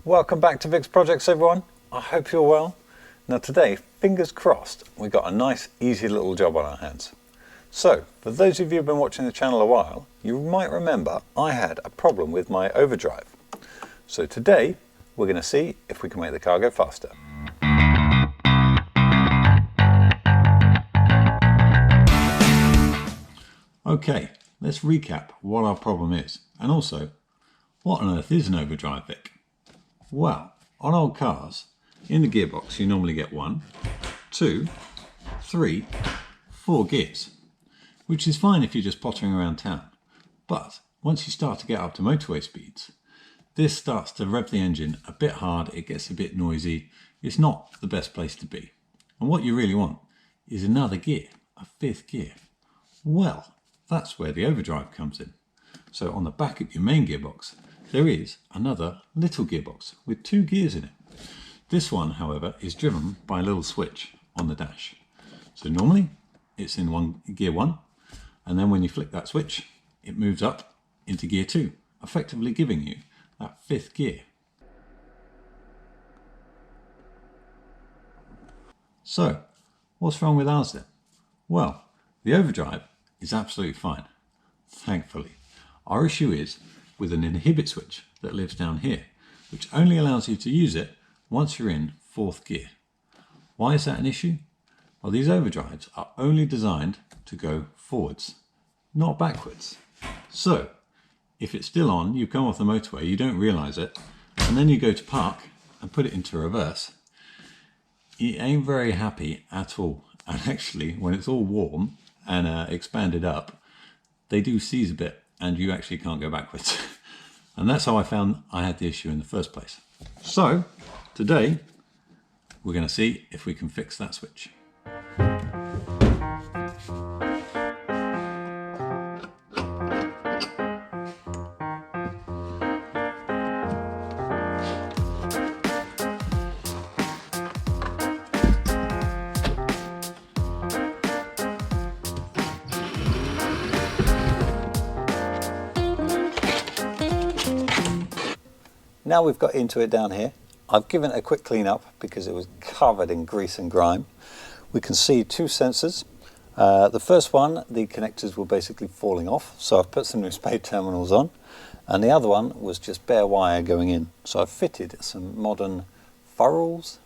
Welcome back to Vic's Projects, everyone. I hope you're well. Now today, fingers crossed, we've got a nice easy little job on our hands. So, for those of you who've been watching the channel a while, you might remember I had a problem with my Overdrive. So today, we're going to see if we can make the car go faster. Okay, let's recap what our problem is, and also, what on earth is an Overdrive, Vic? Well, on old cars, in the gearbox you normally get 1, 2, 3, 4 gears, which is fine if you're just pottering around town. But once you start to get up to motorway speeds, this starts to rev the engine a bit hard, it gets a bit noisy, it's not the best place to be. And what you really want is another gear, a 5th gear. Well, that's where the Overdrive comes in. So on the back of your main gearbox, there is another little gearbox with 2 gears in it. This one, however, is driven by a little switch on the dash. So normally it's in gear 1, and then when you flick that switch, it moves up into gear 2, effectively giving you that 5th gear. So, what's wrong with ours then? Well, the Overdrive is absolutely fine, thankfully. Our issue is with an inhibit switch that lives down here, which only allows you to use it once you're in 4th gear. Why is that an issue? Well, these Overdrives are only designed to go forwards, not backwards. So, if it's still on, you come off the motorway, you don't realise it, and then you go to park and put it into reverse, it ain't very happy at all. And actually, when it's all warm and expanded up, they do seize a bit and you actually can't go backwards. And that's how I found I had the issue in the first place. So today we're going to see if we can fix that switch. Now we've got into it down here, I've given it a quick clean up because it was covered in grease and grime. We can see 2 sensors. The first one, the connectors were basically falling off, so I've put some new spade terminals on, and the other one was just bare wire going in. So I've fitted some modern ferrules,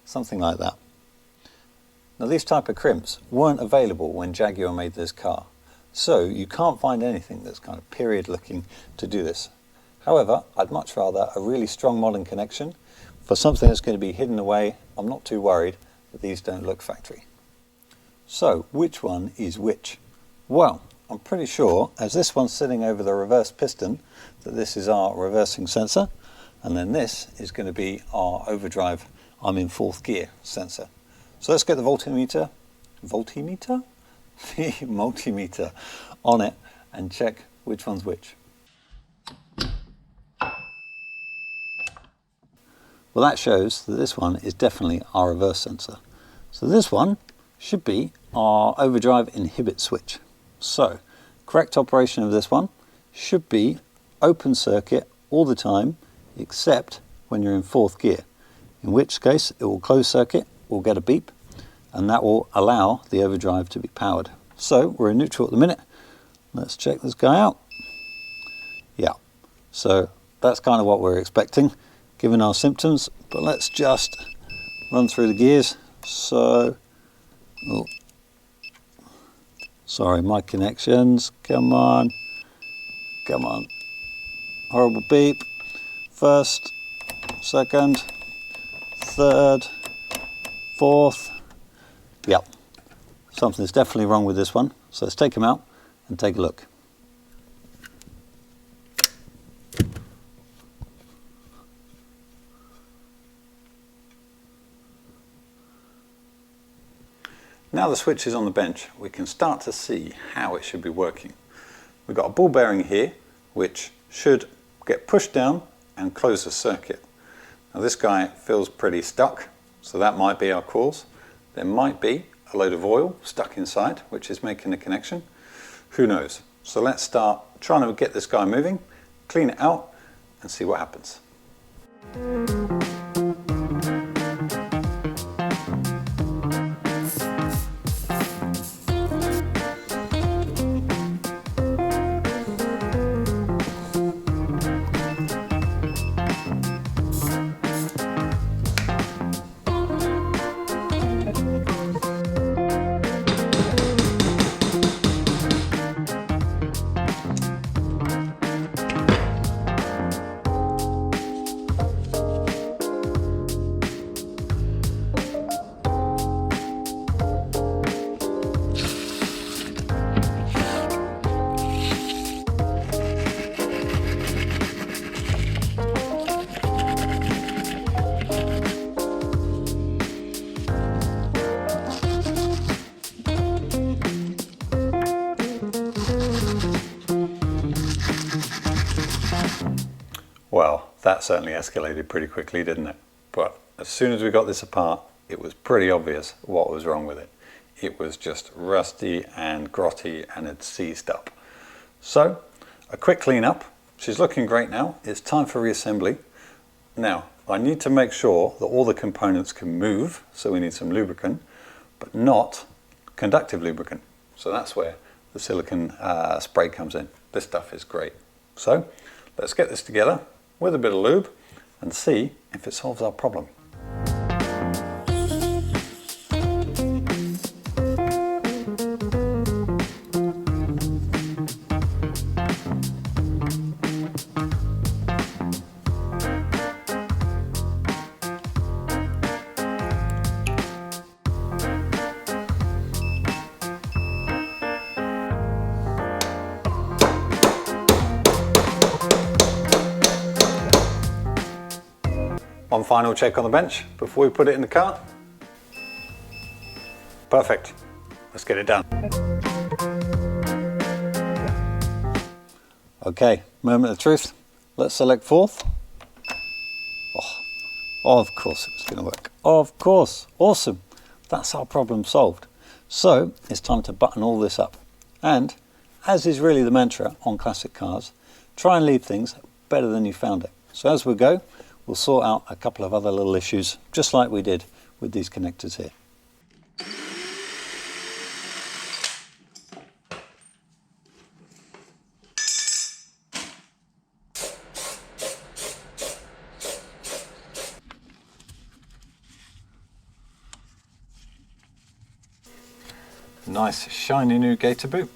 something like that. Now these type of crimps weren't available when Jaguar made this car, so you can't find anything that's kind of period looking to do this. However, I'd much rather a really strong modern connection. For something that's going to be hidden away, I'm not too worried that these don't look factory. So, which one is which? Well, I'm pretty sure, as this one's sitting over the reverse piston, that this is our reversing sensor, and then this is going to be our Overdrive, I'm in 4th gear sensor. So let's get the multimeter on it and check which one's which. Well, that shows that this one is definitely our reverse sensor. So this one should be our Overdrive inhibit switch. So, correct operation of this one should be open circuit all the time, except when you're in 4th gear. In which case, it will close circuit, will get a beep, and that will allow the Overdrive to be powered. So, we're in neutral at the minute. Let's check this guy out. Yeah, so that's kind of what we're expecting, given our symptoms, but let's just run through the gears. So, oh, sorry, my connections, come on, horrible beep. 1st, 2nd, 3rd, 4th, yep, something's definitely wrong with this one. So let's take them out and take a look. Now the switch is on the bench, we can start to see how it should be working. We've got a ball bearing here, which should get pushed down and close the circuit. Now this guy feels pretty stuck, so that might be our cause. There might be a load of oil stuck inside, which is making the connection. Who knows? So let's start trying to get this guy moving, clean it out, and see what happens. Well, that certainly escalated pretty quickly, didn't it? But as soon as we got this apart, it was pretty obvious what was wrong with it. It was just rusty and grotty and had seized up. So, a quick clean up. She's looking great now. It's time for reassembly. Now, I need to make sure that all the components can move, so we need some lubricant, but not conductive lubricant. So that's where the silicone spray comes in. This stuff is great. So, let's get this together with a bit of lube and see if it solves our problem. One final check on the bench before we put it in the car. Perfect. Let's get it done. Okay, moment of truth. Let's select fourth. Oh, of course it was going to work. Of course. Awesome. That's our problem solved. So it's time to button all this up. And as is really the mantra on classic cars, try and leave things better than you found it. So as we go, we'll sort out a couple of other little issues, just like we did with these connectors here. Nice shiny new Gator boot.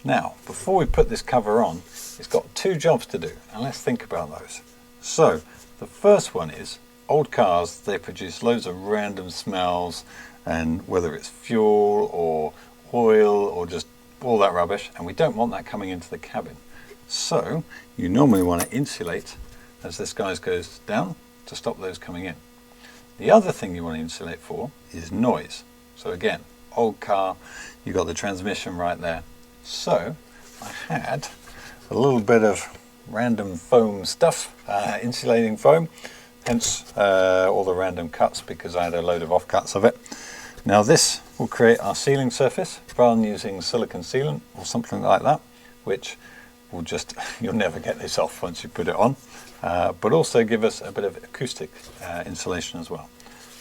Now, before we put this cover on, it's got two jobs to do, and let's think about those. So, the first one is, old cars, they produce loads of random smells, and whether it's fuel or oil or just all that rubbish, and we don't want that coming into the cabin. So you normally want to insulate as this guy goes down to stop those coming in. The other thing you want to insulate for is noise. So again, old car, you got the transmission right there. So I had a little bit of random foam stuff, insulating foam, hence all the random cuts, because I had a load of offcuts of it. Now this will create our sealing surface rather than using silicone sealant or something like that, which will just, you'll never get this off once you put it on, but also give us a bit of acoustic insulation as well.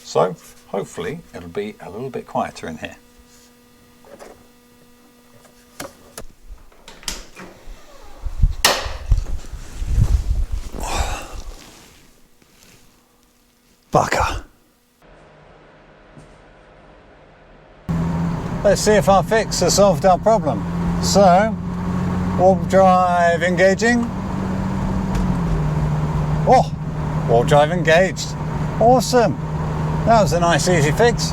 So hopefully it'll be a little bit quieter in here. Bugger. Let's see if our fix has solved our problem. So, warp drive engaging. Oh, warp drive engaged. Awesome. That was a nice easy fix.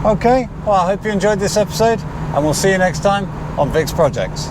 Okay, well I hope you enjoyed this episode, and we'll see you next time on Vic's Projects.